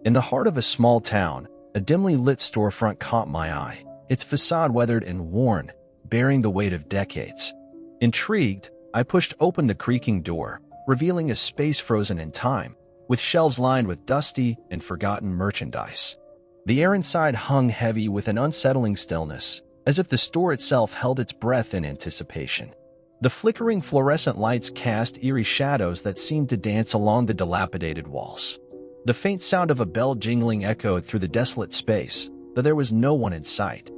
In the heart of a small town, a dimly lit storefront caught my eye, its facade weathered and worn, bearing the weight of decades. Intrigued, I pushed open the creaking door, revealing a space frozen in time, with shelves lined with dusty and forgotten merchandise. The air inside hung heavy with an unsettling stillness, as if the store itself held its breath in anticipation. The flickering fluorescent lights cast eerie shadows that seemed to dance along the dilapidated walls. The faint sound of a bell jingling echoed through the desolate space, though there was no one in sight.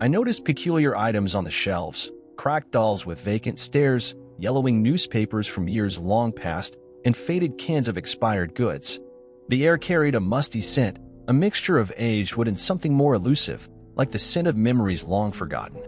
I noticed peculiar items on the shelves, cracked dolls with vacant stares, yellowing newspapers from years long past, and faded cans of expired goods. The air carried a musty scent, a mixture of aged wood and something more elusive, like the scent of memories long forgotten.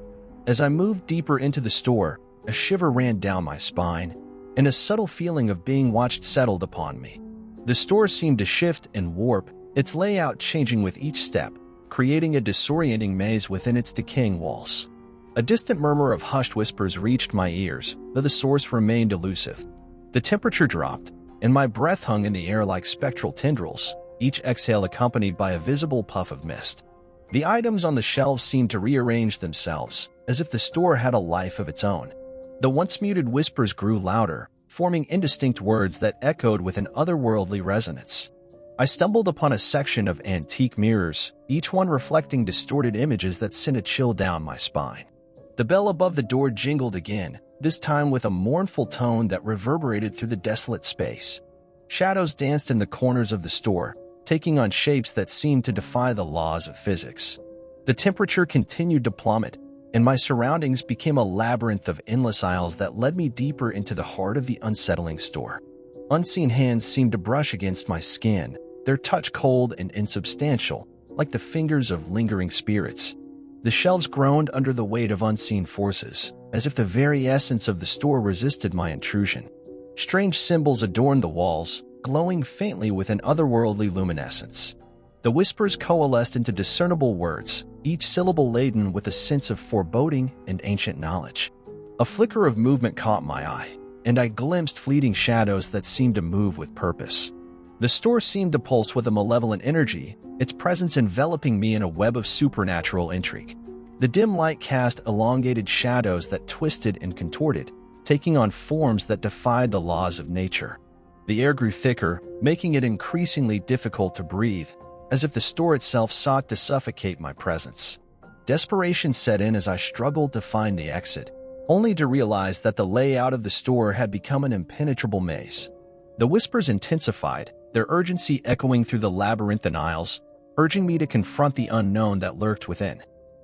As I moved deeper into the store, a shiver ran down my spine, and a subtle feeling of being watched settled upon me. The store seemed to shift and warp, its layout changing with each step, creating a disorienting maze within its decaying walls. A distant murmur of hushed whispers reached my ears, though the source remained elusive. The temperature dropped, and my breath hung in the air like spectral tendrils, each exhale accompanied by a visible puff of mist. The items on the shelves seemed to rearrange themselves, as if the store had a life of its own. The once muted whispers grew louder, forming indistinct words that echoed with an otherworldly resonance. I stumbled upon a section of antique mirrors, each one reflecting distorted images that sent a chill down my spine. The bell above the door jingled again, this time with a mournful tone that reverberated through the desolate space. Shadows danced in the corners of the store, taking on shapes that seemed to defy the laws of physics. The temperature continued to plummet, and my surroundings became a labyrinth of endless aisles that led me deeper into the heart of the unsettling store. Unseen hands seemed to brush against my skin, their touch cold and insubstantial, like the fingers of lingering spirits. The shelves groaned under the weight of unseen forces, as if the very essence of the store resisted my intrusion. Strange symbols adorned the walls, glowing faintly with an otherworldly luminescence. The whispers coalesced into discernible words, each syllable laden with a sense of foreboding and ancient knowledge. A flicker of movement caught my eye, and I glimpsed fleeting shadows that seemed to move with purpose. The store seemed to pulse with a malevolent energy, its presence enveloping me in a web of supernatural intrigue. The dim light cast elongated shadows that twisted and contorted, taking on forms that defied the laws of nature. The air grew thicker, making it increasingly difficult to breathe, as if the store itself sought to suffocate my presence. Desperation set in as I struggled to find the exit, only to realize that the layout of the store had become an impenetrable maze. The whispers intensified, their urgency echoing through the labyrinthine aisles, urging me to confront the unknown that lurked within.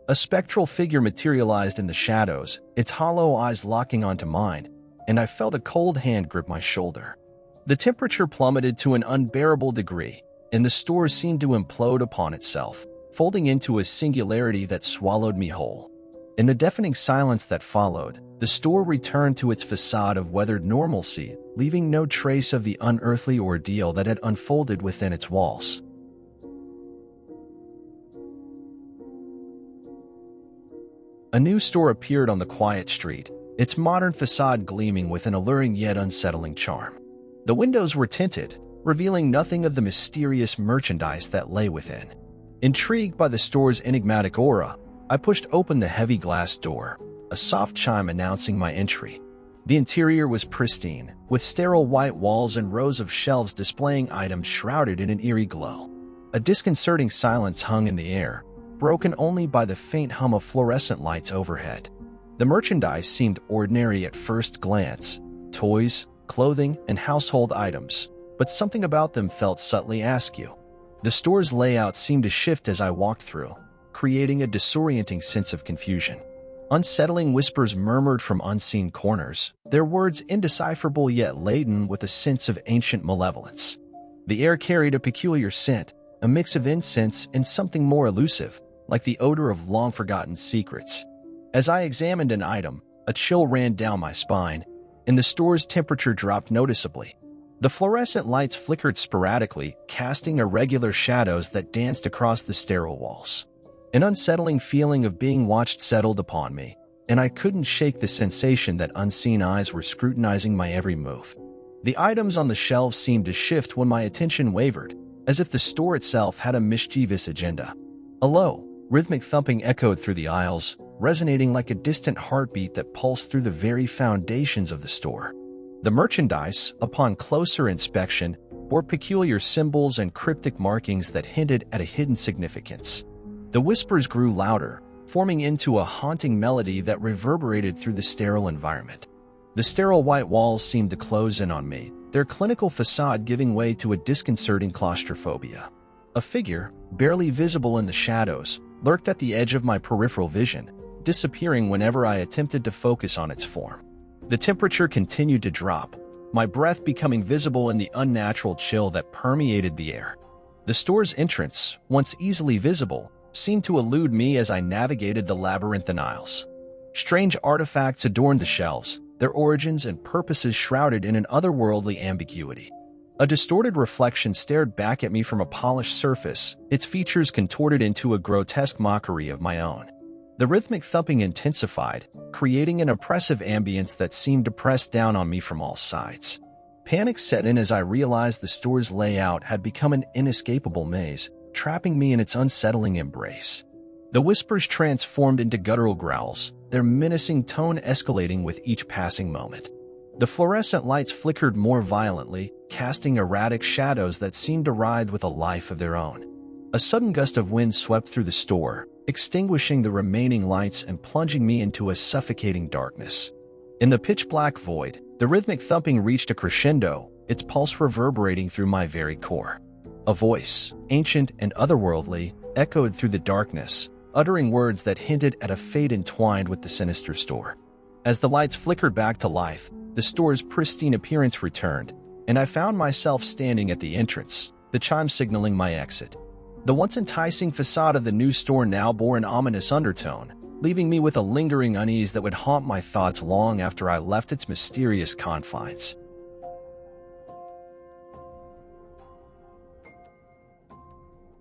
A spectral figure materialized in the shadows, its hollow eyes locking onto mine, and I felt a cold hand grip my shoulder. The temperature plummeted to an unbearable degree, and the store seemed to implode upon itself, folding into a singularity that swallowed me whole. In the deafening silence that followed, the store returned to its facade of weathered normalcy, leaving no trace of the unearthly ordeal that had unfolded within its walls. A new store appeared on the quiet street, its modern facade gleaming with an alluring yet unsettling charm. The windows were tinted, revealing nothing of the mysterious merchandise that lay within. Intrigued by the store's enigmatic aura, I pushed open the heavy glass door, a soft chime announcing my entry. The interior was pristine, with sterile white walls and rows of shelves displaying items shrouded in an eerie glow. A disconcerting silence hung in the air, broken only by the faint hum of fluorescent lights overhead. The merchandise seemed ordinary at first glance, toys, clothing, and household items, but something about them felt subtly askew. The store's layout seemed to shift as I walked through, creating a disorienting sense of confusion. Unsettling whispers murmured from unseen corners, their words indecipherable yet laden with a sense of ancient malevolence. The air carried a peculiar scent, a mix of incense and something more elusive, like the odor of long-forgotten secrets. As I examined an item, a chill ran down my spine, and the store's temperature dropped noticeably. The fluorescent lights flickered sporadically, casting irregular shadows that danced across the sterile walls. An unsettling feeling of being watched settled upon me, and I couldn't shake the sensation that unseen eyes were scrutinizing my every move. The items on the shelves seemed to shift when my attention wavered, as if the store itself had a mischievous agenda. A low, rhythmic thumping echoed through the aisles, resonating like a distant heartbeat that pulsed through the very foundations of the store. The merchandise, upon closer inspection, bore peculiar symbols and cryptic markings that hinted at a hidden significance. The whispers grew louder, forming into a haunting melody that reverberated through the sterile environment. The sterile white walls seemed to close in on me, their clinical facade giving way to a disconcerting claustrophobia. A figure, barely visible in the shadows, lurked at the edge of my peripheral vision, disappearing whenever I attempted to focus on its form. The temperature continued to drop, my breath becoming visible in the unnatural chill that permeated the air. The store's entrance, once easily visible, seemed to elude me as I navigated the labyrinthine aisles. Strange artifacts adorned the shelves, their origins and purposes shrouded in an otherworldly ambiguity. A distorted reflection stared back at me from a polished surface, its features contorted into a grotesque mockery of my own. The rhythmic thumping intensified, creating an oppressive ambience that seemed to press down on me from all sides. Panic set in as I realized the store's layout had become an inescapable maze, trapping me in its unsettling embrace. The whispers transformed into guttural growls, their menacing tone escalating with each passing moment. The fluorescent lights flickered more violently, casting erratic shadows that seemed to writhe with a life of their own. A sudden gust of wind swept through the store, extinguishing the remaining lights and plunging me into a suffocating darkness. In the pitch-black void, the rhythmic thumping reached a crescendo, its pulse reverberating through my very core. A voice, ancient and otherworldly, echoed through the darkness, uttering words that hinted at a fate entwined with the sinister store. As the lights flickered back to life, the store's pristine appearance returned, and I found myself standing at the entrance, the chime signaling my exit. The once enticing facade of the new store now bore an ominous undertone, leaving me with a lingering unease that would haunt my thoughts long after I left its mysterious confines.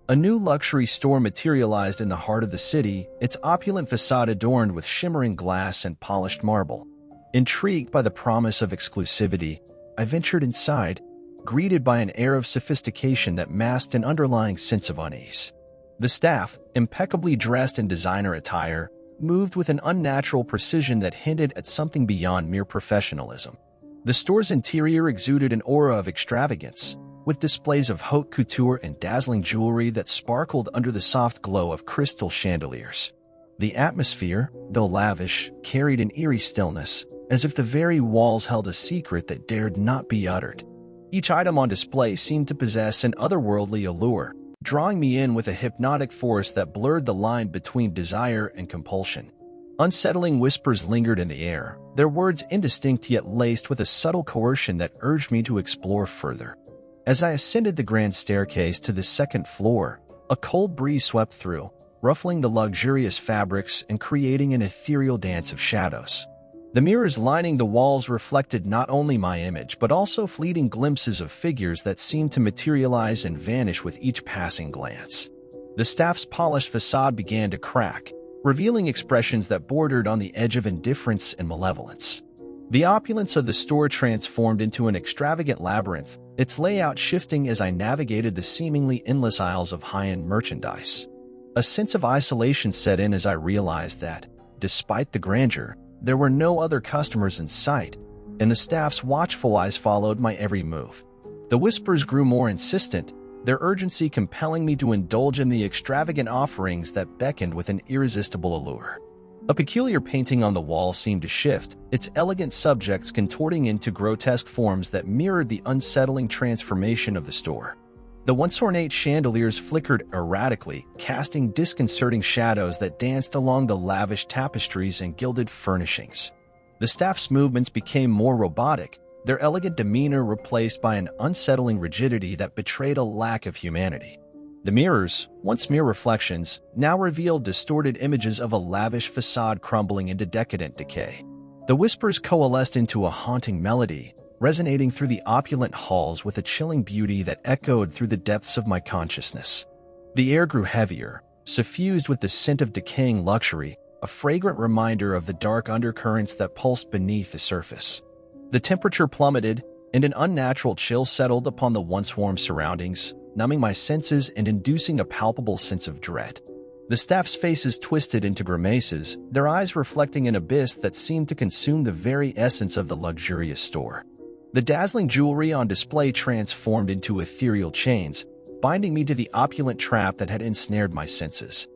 A new luxury store materialized in the heart of the city, its opulent facade adorned with shimmering glass and polished marble. Intrigued by the promise of exclusivity, I ventured inside, greeted by an air of sophistication that masked an underlying sense of unease. The staff, impeccably dressed in designer attire, moved with an unnatural precision that hinted at something beyond mere professionalism. The store's interior exuded an aura of extravagance, with displays of haute couture and dazzling jewelry that sparkled under the soft glow of crystal chandeliers. The atmosphere, though lavish, carried an eerie stillness, as if the very walls held a secret that dared not be uttered. Each item on display seemed to possess an otherworldly allure, drawing me in with a hypnotic force that blurred the line between desire and compulsion. Unsettling whispers lingered in the air, their words indistinct yet laced with a subtle coercion that urged me to explore further. As I ascended the grand staircase to the second floor, a cold breeze swept through, ruffling the luxurious fabrics and creating an ethereal dance of shadows. The mirrors lining the walls reflected not only my image but also fleeting glimpses of figures that seemed to materialize and vanish with each passing glance. The staff's polished facade began to crack, revealing expressions that bordered on the edge of indifference and malevolence. The opulence of the store transformed into an extravagant labyrinth, its layout shifting as I navigated the seemingly endless aisles of high-end merchandise. A sense of isolation set in as I realized that, despite the grandeur, there were no other customers in sight, and the staff's watchful eyes followed my every move. The whispers grew more insistent, their urgency compelling me to indulge in the extravagant offerings that beckoned with an irresistible allure. A peculiar painting on the wall seemed to shift, its elegant subjects contorting into grotesque forms that mirrored the unsettling transformation of the store. The once ornate chandeliers flickered erratically, casting disconcerting shadows that danced along the lavish tapestries and gilded furnishings. The staff's movements became more robotic, their elegant demeanor replaced by an unsettling rigidity that betrayed a lack of humanity. The mirrors, once mere reflections, now revealed distorted images of a lavish facade crumbling into decadent decay. The whispers coalesced into a haunting melody, resonating through the opulent halls with a chilling beauty that echoed through the depths of my consciousness. The air grew heavier, suffused with the scent of decaying luxury, a fragrant reminder of the dark undercurrents that pulsed beneath the surface. The temperature plummeted, and an unnatural chill settled upon the once warm surroundings, numbing my senses and inducing a palpable sense of dread. The staff's faces twisted into grimaces, their eyes reflecting an abyss that seemed to consume the very essence of the luxurious store. The dazzling jewelry on display transformed into ethereal chains, binding me to the opulent trap that had ensnared my senses.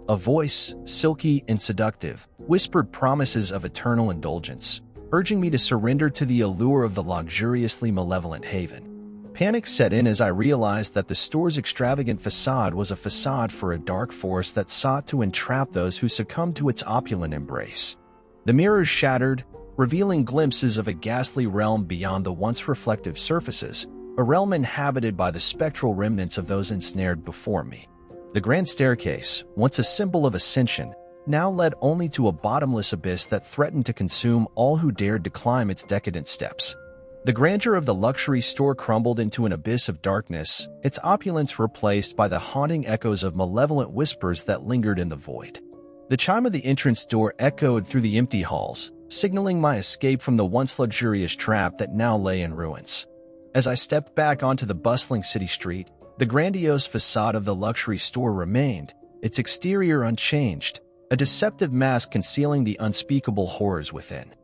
A voice, silky and seductive, whispered promises of eternal indulgence, urging me to surrender to the allure of the luxuriously malevolent haven. Panic set in as I realized that the store's extravagant facade was a facade for a dark force that sought to entrap those who succumbed to its opulent embrace. The mirrors shattered, revealing glimpses of a ghastly realm beyond the once reflective surfaces, a realm inhabited by the spectral remnants of those ensnared before me. The grand staircase, once a symbol of ascension, now led only to a bottomless abyss that threatened to consume all who dared to climb its decadent steps. The grandeur of the luxury store crumbled into an abyss of darkness, its opulence replaced by the haunting echoes of malevolent whispers that lingered in the void. The chime of the entrance door echoed through the empty halls, signaling my escape from the once luxurious trap that now lay in ruins. As I stepped back onto the bustling city street, the grandiose facade of the luxury store remained, its exterior unchanged, a deceptive mask concealing the unspeakable horrors within.